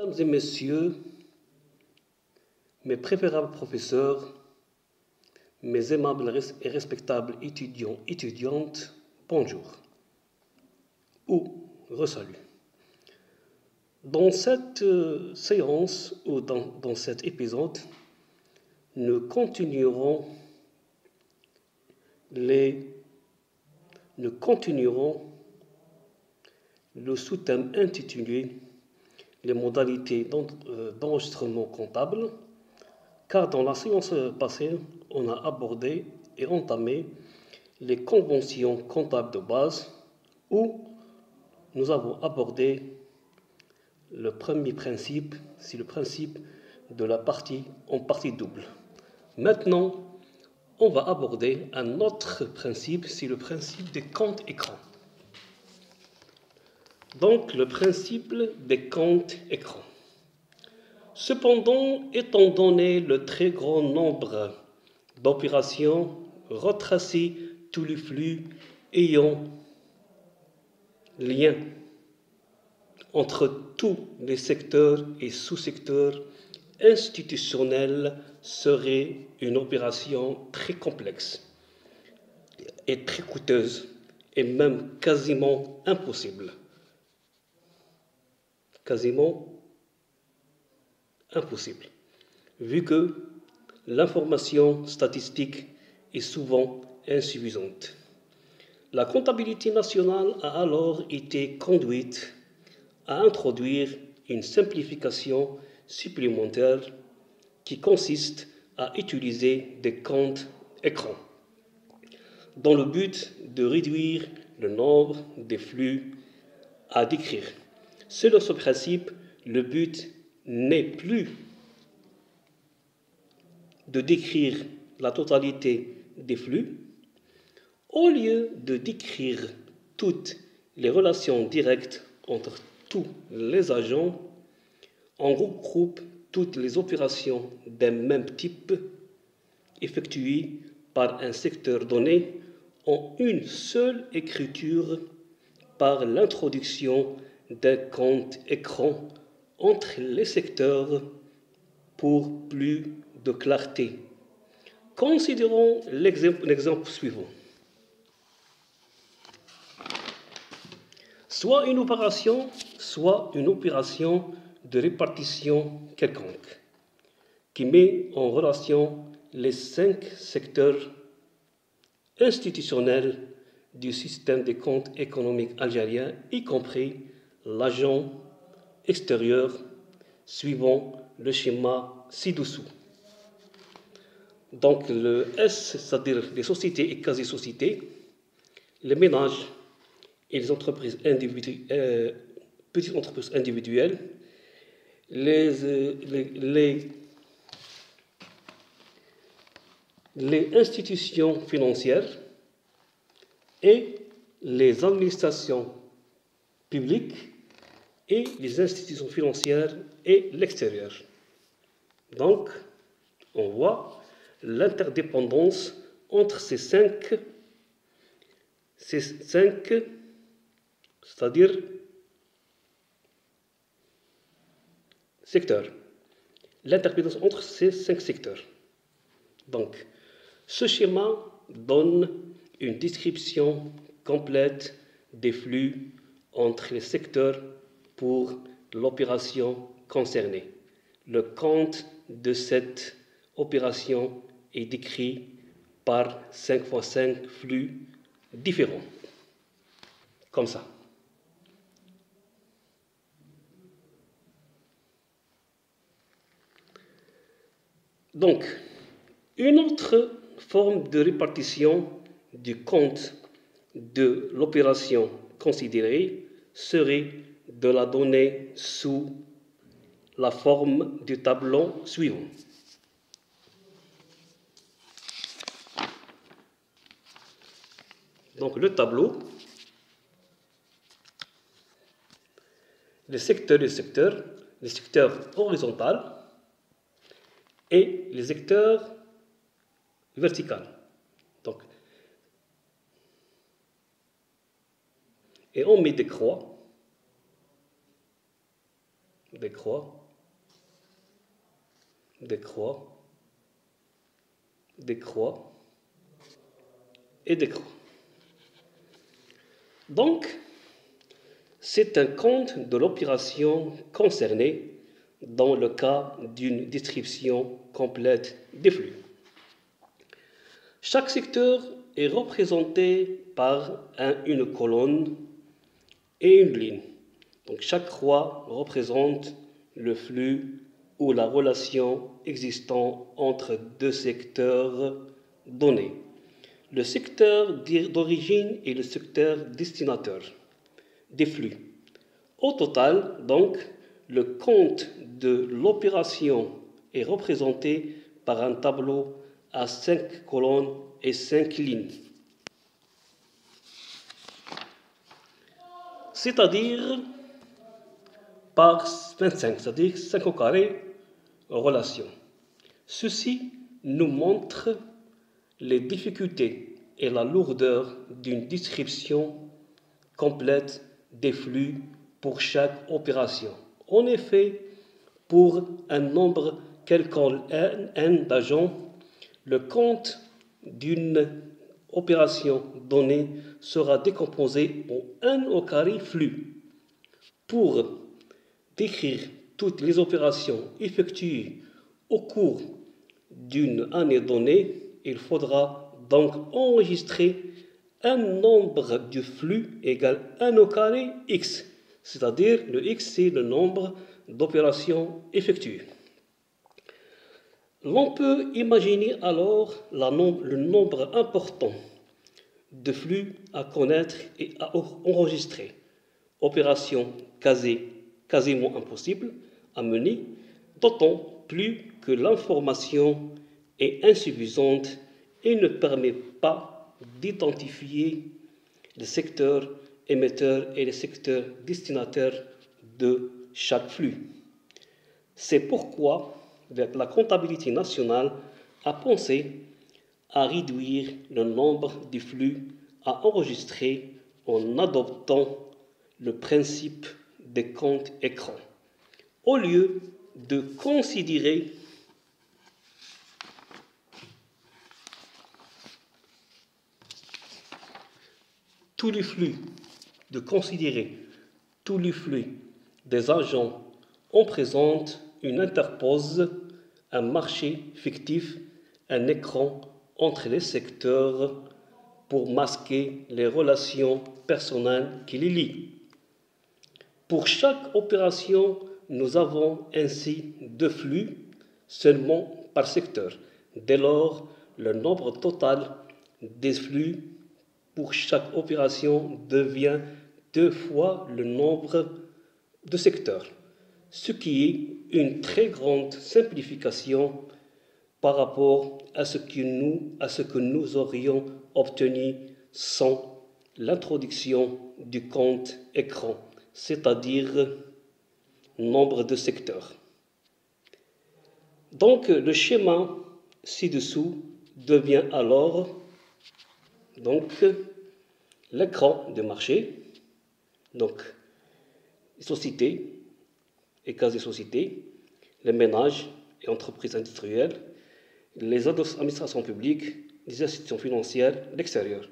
Mesdames et messieurs, mes préférables professeurs, mes aimables et respectables étudiants, étudiantes, bonjour ou re-salut. Dans cette séance ou dans cet épisode, nous continuerons le sous-thème intitulé les modalités d'enregistrement comptable, car dans la séance passée, on a abordé et entamé les conventions comptables de base où nous avons abordé le premier principe, c'est le principe de la partie en partie double. Maintenant, on va aborder un autre principe, c'est le principe des comptes écrans. Donc, le principe des comptes écrans. Cependant, étant donné le très grand nombre d'opérations, retracer tous les flux ayant lien entre tous les secteurs et sous-secteurs institutionnels serait une opération très complexe et très coûteuse et même quasiment impossible. Vu que l'information statistique est souvent insuffisante. La comptabilité nationale a alors été conduite à introduire une simplification supplémentaire qui consiste à utiliser des comptes écrans dans le but de réduire le nombre de flux à décrire. Selon ce principe, le but n'est plus de décrire la totalité des flux. Au lieu de décrire toutes les relations directes entre tous les agents, on regroupe toutes les opérations d'un même type effectuées par un secteur donné en une seule écriture par l'introduction d'un compte écran entre les secteurs pour plus de clarté. Considérons l'exemple suivant. Soit une opération de répartition quelconque, qui met en relation les 5 secteurs institutionnels du système des comptes économiques algérien, y compris l'agent extérieur, suivant le schéma ci-dessous. Donc le S, c'est-à-dire les sociétés et quasi-sociétés, les ménages et les entreprises petites entreprises individuelles, les institutions financières et les administrations publiques et les institutions financières et l'extérieur. Donc, on voit l'interdépendance entre ces cinq, c'est-à-dire secteurs. L'interdépendance entre ces 5 secteurs. Donc, ce schéma donne une description complète des flux entre les secteurs pour l'opération concernée. Le compte de cette opération est décrit par 5 x 5 flux différents. Comme ça. Donc, une autre forme de répartition du compte de l'opération considérée serait de la donner sous la forme du tableau suivant. Donc le tableau, les secteurs horizontaux et les secteurs verticaux. Donc, et on met des croix décroît, décroît, décroît et décroît. Donc, c'est un compte de l'opération concernée dans le cas d'une description complète des flux. Chaque secteur est représenté par une colonne et une ligne. Donc chaque croix représente le flux ou la relation existant entre deux secteurs donnés. Le secteur d'origine et le secteur destinataire des flux. Au total, donc, le compte de l'opération est représenté par un tableau à 5 colonnes et 5 lignes. C'est-à-dire par 25, c'est-à-dire 5 au carré relation. Ceci nous montre les difficultés et la lourdeur d'une description complète des flux pour chaque opération. En effet, pour un nombre quelconque n d'agents, le compte d'une opération donnée sera décomposé en n au carré flux. Pour décrire toutes les opérations effectuées au cours d'une année donnée, il faudra donc enregistrer un nombre de flux égal 1 au carré x, c'est-à-dire le x c'est le nombre d'opérations effectuées. L'on peut imaginer alors le nombre important de flux à connaître et à enregistrer. Opération quasiment impossible à mener, d'autant plus que l'information est insuffisante et ne permet pas d'identifier les secteurs émetteurs et les secteurs destinataires de chaque flux. C'est pourquoi la comptabilité nationale a pensé à réduire le nombre de flux à enregistrer en adoptant le principe des comptes écrans. Au lieu de considérer tous les flux, des agents, on présente une interpose, un marché fictif, un écran entre les secteurs pour masquer les relations personnelles qui les lient. Pour chaque opération, nous avons ainsi 2 flux seulement par secteur. Dès lors, le nombre total des flux pour chaque opération devient 2 fois le nombre de secteurs, ce qui est une très grande simplification par rapport à ce que nous aurions obtenu sans l'introduction du compte écran, c'est-à-dire nombre de secteurs. Donc le schéma ci-dessous devient alors l'écran de marché, donc sociétés et quasi-sociétés, les ménages et entreprises industrielles, les administrations publiques, les institutions financières, l'extérieur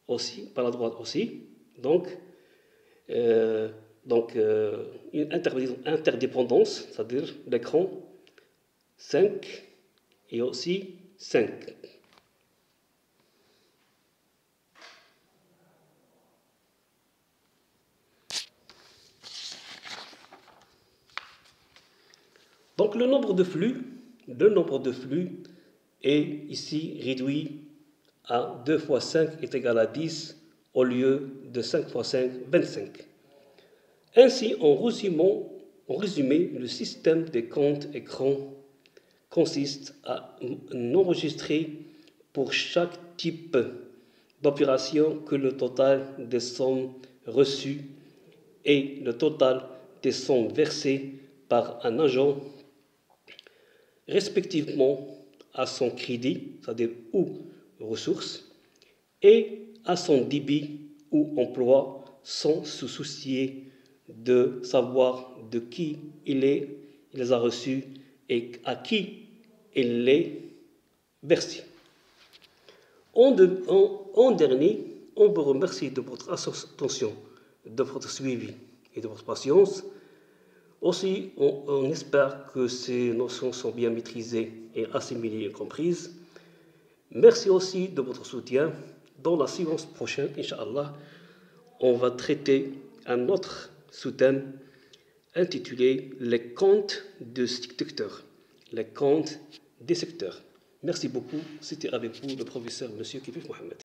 aussi, par la droite aussi. Donc une interdépendance, c'est-à-dire l'écran 5 et aussi 5. Donc le nombre de flux est ici réduit à 2 fois 5 est égal à 10 au lieu de 5 fois 5, 25. Ainsi, en résumé, le système des comptes écrans consiste à enregistrer pour chaque type d'opération que le total des sommes reçues et le total des sommes versées par un agent respectivement à son crédit, c'est-à-dire ou ressources, et à son débit ou emploi, sans se soucier de savoir de qui il les a reçus et à qui il les versé. En dernier, on vous remercie de votre attention, de votre suivi et de votre patience. Aussi, on espère que ces notions sont bien maîtrisées et assimilées et comprises. Merci aussi de votre soutien. Dans la séance prochaine, Inch'Allah, on va traiter un autre sous-thème intitulé Les comptes de secteurs. Les comptes des secteurs. Merci beaucoup. C'était avec vous le professeur M. Kifif Mohamed.